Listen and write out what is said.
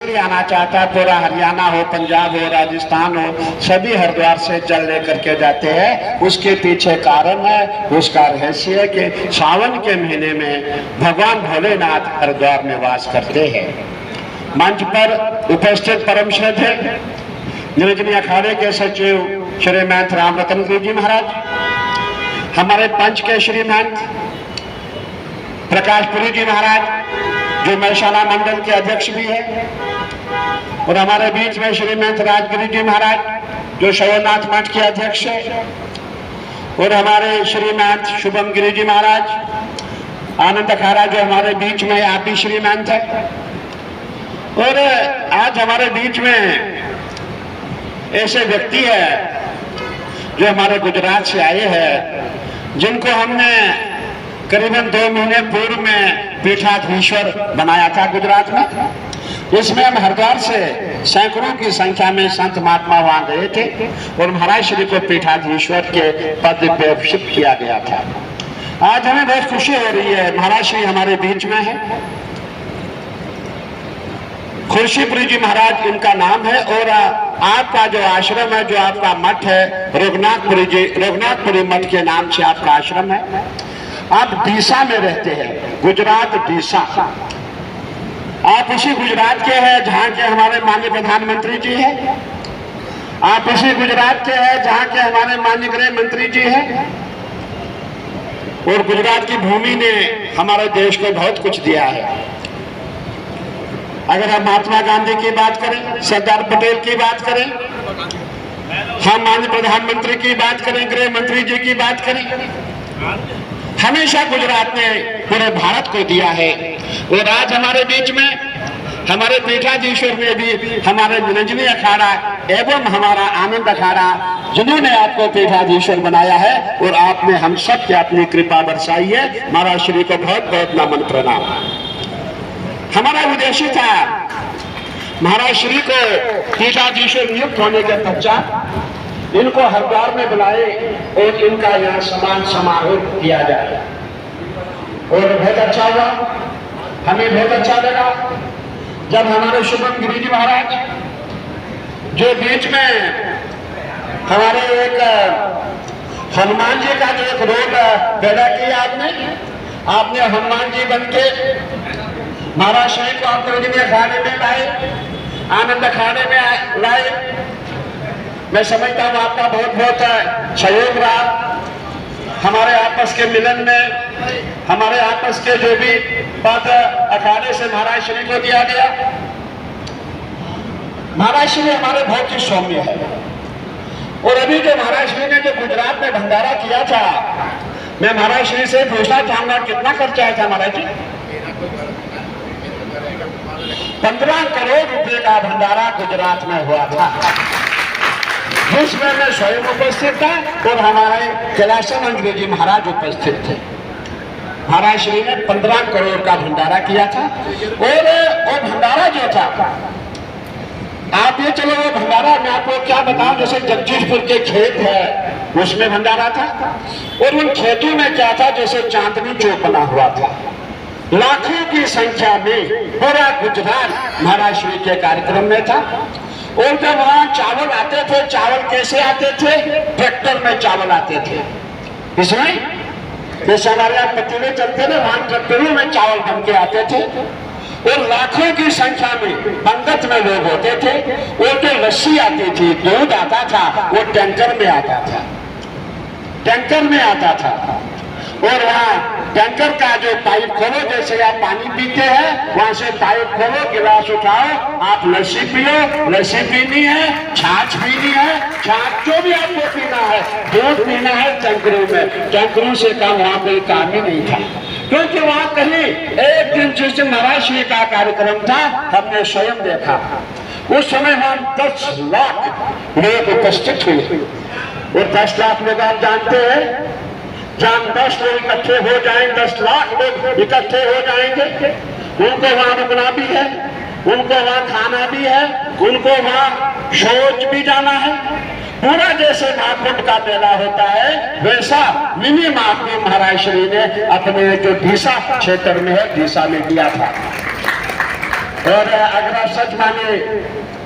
इसलिए आना चाहता है। पूरा हरियाणा हो, पंजाब हो, राजस्थान हो, सभी हरिद्वार से जल लेकर के जाते हैं। उसके पीछे कारण है, उसका रहस्य है कि सावन के महीने में भगवान भोलेनाथ हरिद्वार में वास करते हैं। मंच पर उपस्थित परम श्रद्धेय निरंजनी अखाड़े के सचिव श्री महंत राम रतन गुरु जी महाराज, हमारे पंच के श्री महंत प्रकाशपुरी जी महाराज जो मैशाला मंडल के अध्यक्ष भी है, और हमारे बीच में श्री महंत राजगिरी जी महाराज जो शैवनाथ मठ के अध्यक्ष है, और हमारे श्री महंत शुभम गिरी जी महाराज आनंद अखाड़ा जो हमारे बीच में आप भी श्री महंत है। और आज हमारे बीच में ऐसे व्यक्ति है जो हमारे गुजरात से आए हैं, जिनको हमने करीबन 2 महीने पूर्व में पीठाधीश्वर बनाया था गुजरात में। इसमें हम हरिद्वार से सैकड़ों की संख्या में संत महात्मा वहां गए थे और महाराज श्री को पीठाधीश्वर के पद पे अभिषिक्त किया गया था। आज हमें बहुत खुशी हो रही है, महाराज श्री हमारे बीच में है। खुर्शीपुरी जी महाराज इनका नाम है, और आपका जो आश्रम है, जो आपका मठ है, रघुनाथपुरी मठ के नाम से आपका आश्रम है। आप डीसा में रहते हैं, गुजरात डीसा। आप इसी गुजरात के हैं जहां के हमारे माननीय प्रधानमंत्री जी हैं। आप इसी गुजरात के हैं जहां के हमारे माननीय गृह मंत्री जी हैं। और गुजरात की भूमि ने हमारे देश को बहुत कुछ दिया है। अगर हम महात्मा गांधी की बात करें, सरदार पटेल की बात करें, हम माननीय प्रधानमंत्री की बात करें, गृह मंत्री जी की बात करें, हमेशा गुजरात ने पूरे भारत को दिया है। और आज हमारे बीच में हमारे पीठाधीश्वर ने भी हमारे निरंजनी अखाड़ा एवं हमारा आनंद अखाड़ा, जिन्होंने आपको पीठाधीश्वर बनाया है और आपने हम सब पे अपनी कृपा बरसाई है। महाराज श्री को बहुत बहुत नमन प्रणाम। हमारा उद्देश्य था महाराज श्री को पीठाधीश्वर नियुक्त होने के पश्चात इनको हरिद्वार में बुलाए और इनका यहाँ सम्मान समारोह किया जाए। और बहुत अच्छा हुआ, हमें बहुत अच्छा लगा जब हमारे शुभम गिरी जी महाराज जो बीच में हमारे एक हनुमान जी का जो एक रोल पैदा किया आपने हनुमान जी बन के महाराज श्री को आप निरंजनी अखाड़े में लाए, आनंद अखाड़े में लाए। मैं समझता हूँ आपका बहुत बहुत सहयोग रहा हमारे आपस के मिलन में, हमारे आपस के जो भी पद अखाड़े से महाराज श्री को दिया गया। महाराज श्री हमारे बहुत ही सौम्य है। और अभी जो महाराज श्री ने जो गुजरात में भंडारा किया था, मैं महाराज श्री से पूछना चाहूंगा कितना खर्चा आया था महाराज जी? 15 करोड़ रुपए का भंडारा गुजरात में हुआ था, जिसमें मैं स्वयं उपस्थित था और हमारे कैलाशानंद जी महाराज उपस्थित थे। महाराज श्री ने 15 करोड़ का भंडारा किया था। और वो भंडारा जो था, आप ये चलो वो भंडारा मैं आपको क्या बताऊं, जैसे जगदीशपुर के खेत है उसमें भंडारा था, और उन खेतों में क्या था, जैसे चांदनी चौक बना हुआ था। लाखों की संख्या में पूरा गुजरात महाराज श्री के कार्यक्रम में था। और जब वहां चावल आते थे, चावल कैसे आते थे? ट्रैक्टर में चावल आते थे। इसमें जैसे हमारे यहाँ पतीले चलते ना, वहां ट्रैक्टरों में चावल बन के आते थे। और लाखों की संख्या में पंगत में लोग होते थे। और जो लस्सी आती थी, दूध आता था, वो टैंकर में आता था, टैंकर में आता था। और वहाँ टैंकर का जो पाइप खोलो, जैसे आप पानी पीते हैं, वहां से पाइप खोलो, गिलास उठाओ, आप लस्सी पियो, लस्सी पीनी है, छाछ पीनी है, छाछ जो भी आपको पीना है, दूध पीना है, टैंकरों में। टैंकरों से कम वहां कोई काम ही नहीं था, क्योंकि वहां कहीं एक दिन जिस दिन महाराज श्री का कार्यक्रम था, हमने स्वयं देखा। उस समय हम 10 लाख लोग उपस्थित हुए। और 10 लाख लोग आप जानते हैं, जहां 10 लोग इकट्ठे हो जाएंगे, 10 लाख लोग इकट्ठे हो जाएंगे, उनको वहां रुकना भी है, उनको वहां खाना भी है, उनको वहां शौच भी जाना है। पूरा जैसे महाकुंभ का मेला होता है, वैसा मिनी महाकुंभ महाराज श्री ने अपने जो डीसा क्षेत्र में है, डीसा में किया था। और अगर आप सच माने